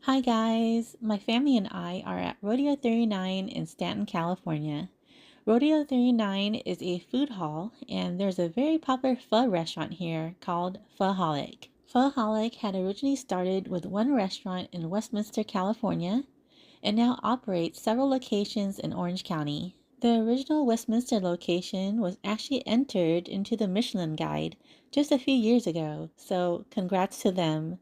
Hi guys, my family and I are at Rodeo 39 in Stanton, California. Rodeo 39 is a food hall and there's a very popular pho restaurant here called Phoholic. Phoholic had originally started with one restaurant in Westminster, California and now operates several locations in Orange County. The original Westminster location was actually entered into the Michelin Guide just a few years ago, so congrats to them.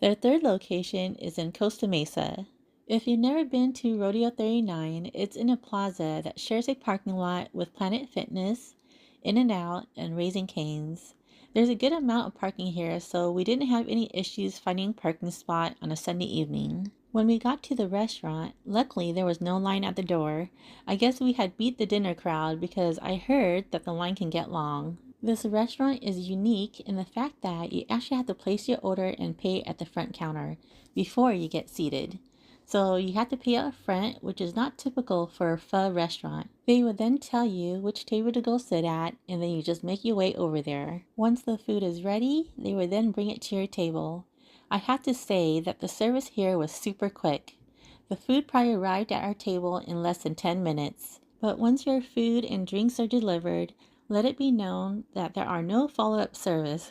Their third location is in Costa Mesa. If you've never been to Rodeo 39, it's in a plaza that shares a parking lot with Planet Fitness, In-N-Out, and Raising Cane's. There's a good amount of parking here, so we didn't have any issues finding a parking spot on a Sunday evening. When we got to the restaurant, luckily there was no line at the door. I guess we had beat the dinner crowd because I heard that the line can get long. This restaurant is unique in the fact that you actually have to place your order and pay at the front counter before you get seated. So you have to pay up front, which is not typical for a pho restaurant. They would then tell you which table to go sit at, and then you just make your way over there. Once the food is ready, they would then bring it to your table. I have to say that the service here was super quick. The food probably arrived at our table in less than 10 minutes. But once your food and drinks are delivered, let it be known that there are no follow-up service.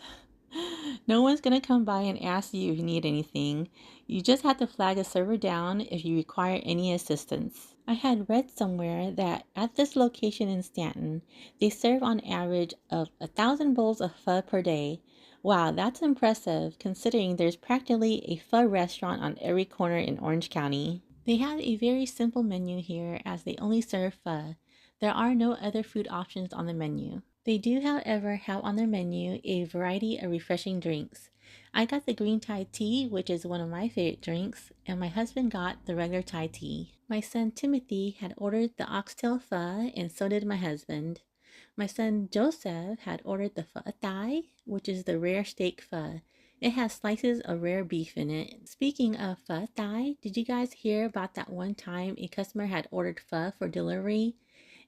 No one's going to come by and ask you if you need anything. You just have to flag a server down if you require any assistance. I had read somewhere that at this location in Stanton, they serve on average of 1,000 bowls of pho per day. Wow, that's impressive considering there's practically a pho restaurant on every corner in Orange County. They have a very simple menu here as they only serve pho. There are no other food options on the menu. They do, however, have on their menu a variety of refreshing drinks. I got the green Thai tea, which is one of my favorite drinks, and my husband got the regular Thai tea. My son Timothy had ordered the oxtail pho, and so did my husband. My son Joseph had ordered the pho thai, which is the rare steak pho. It has slices of rare beef in it. Speaking of pho thai, did you guys hear about that one time a customer had ordered pho for delivery?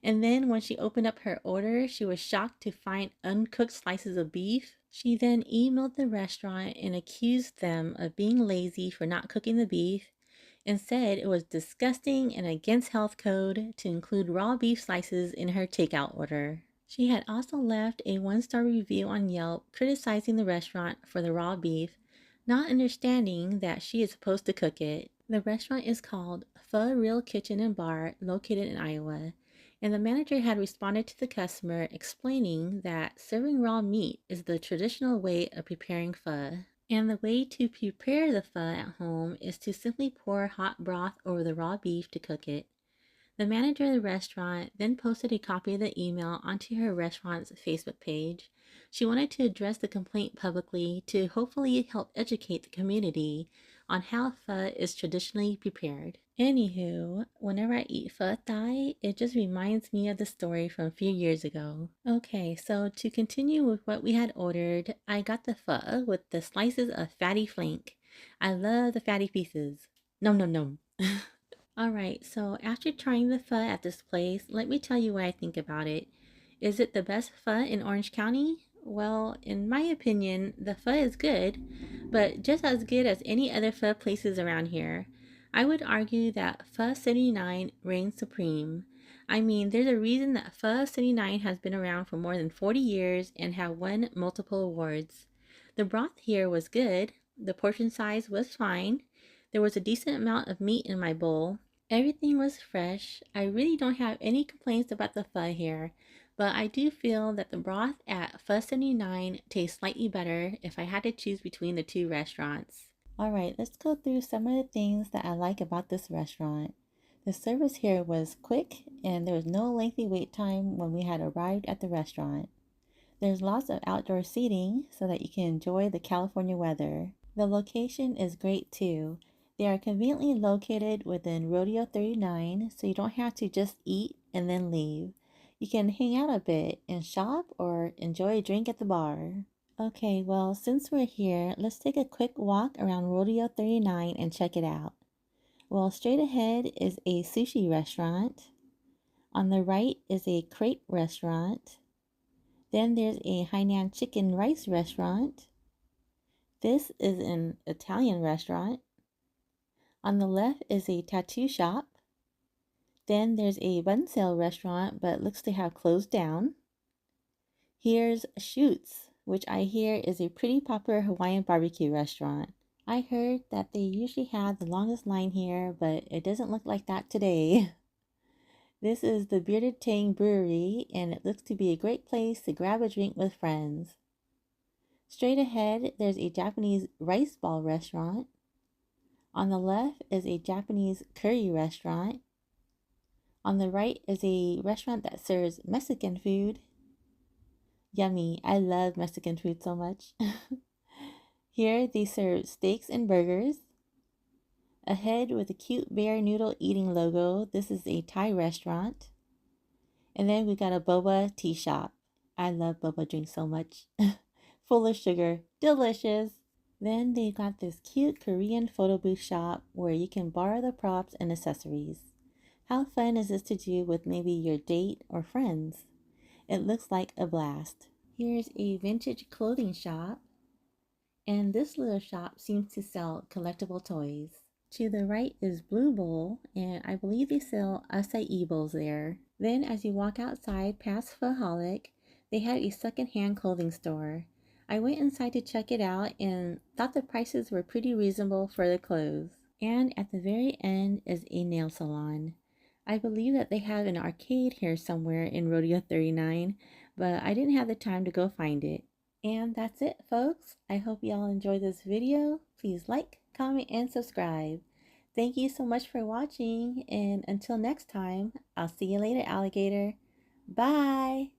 And then when she opened up her order, she was shocked to find uncooked slices of beef. She then emailed the restaurant and accused them of being lazy for not cooking the beef and said it was disgusting and against health code to include raw beef slices in her takeout order. She had also left a 1-star review on Yelp criticizing the restaurant for the raw beef, not understanding that she is supposed to cook it. The restaurant is called Pho Real Kitchen and Bar, located in Iowa, and the manager had responded to the customer explaining that serving raw meat is the traditional way of preparing pho. And the way to prepare the pho at home is to simply pour hot broth over the raw beef to cook it. The manager of the restaurant then posted a copy of the email onto her restaurant's Facebook page. She wanted to address the complaint publicly to hopefully help educate the community on how pho is traditionally prepared. Anywho, whenever I eat pho thai, it just reminds me of the story from a few years ago. Okay, so to continue with what we had ordered, I got the pho with the slices of fatty flank. I love the fatty pieces. Nom nom nom. Alright, so after trying the pho at this place, let me tell you what I think about it. Is it the best pho in Orange County? Well, in my opinion, the pho is good, but just as good as any other pho places around here. I would argue that Pho 79 reigns supreme. I mean, there's a reason that Pho 79 has been around for more than 40 years and have won multiple awards. The broth here was good, the portion size was fine, there was a decent amount of meat in my bowl. Everything was fresh. I really don't have any complaints about the pho here, but I do feel that the broth at Pho 79 tastes slightly better if I had to choose between the two restaurants. Alright, let's go through some of the things that I like about this restaurant. The service here was quick and there was no lengthy wait time when we had arrived at the restaurant. There's lots of outdoor seating so that you can enjoy the California weather. The location is great too. They are conveniently located within Rodeo 39, so you don't have to just eat and then leave. You can hang out a bit and shop or enjoy a drink at the bar. Okay, well, since we're here, let's take a quick walk around Rodeo 39 and check it out. Well, straight ahead is a sushi restaurant. On the right is a crepe restaurant. Then there's a Hainan chicken rice restaurant. This is an Italian restaurant. On the left is a tattoo shop. Then there's a bun sale restaurant, but looks to have closed down. Here's Shoots, which I hear is a pretty popular Hawaiian barbecue restaurant. I heard that they usually have the longest line here, but it doesn't look like that today. This is the Bearded Tang Brewery, and it looks to be a great place to grab a drink with friends. Straight ahead, there's a Japanese rice ball restaurant. On the left is a Japanese curry restaurant. On the right is a restaurant that serves Mexican food. Yummy, I love Mexican food so much. Here they serve steaks and burgers. Ahead with a cute bear noodle eating logo, this is a Thai restaurant. And then we got a boba tea shop. I love boba drinks so much. Full of sugar, delicious. Then they got this cute Korean photo booth shop where you can borrow the props and accessories. How fun is this to do with maybe your date or friends? It looks like a blast. Here's a vintage clothing shop. And this little shop seems to sell collectible toys. To the right is Blue Bowl, and I believe they sell acai bowls there. Then as you walk outside past Phoholic, they have a second-hand clothing store. I went inside to check it out and thought the prices were pretty reasonable for the clothes. And at the very end is a nail salon. I believe that they have an arcade here somewhere in Rodeo 39, but I didn't have the time to go find it. And that's it, folks. I hope y'all enjoyed this video. Please like, comment, and subscribe. Thank you so much for watching, and until next time, I'll see you later, alligator. Bye!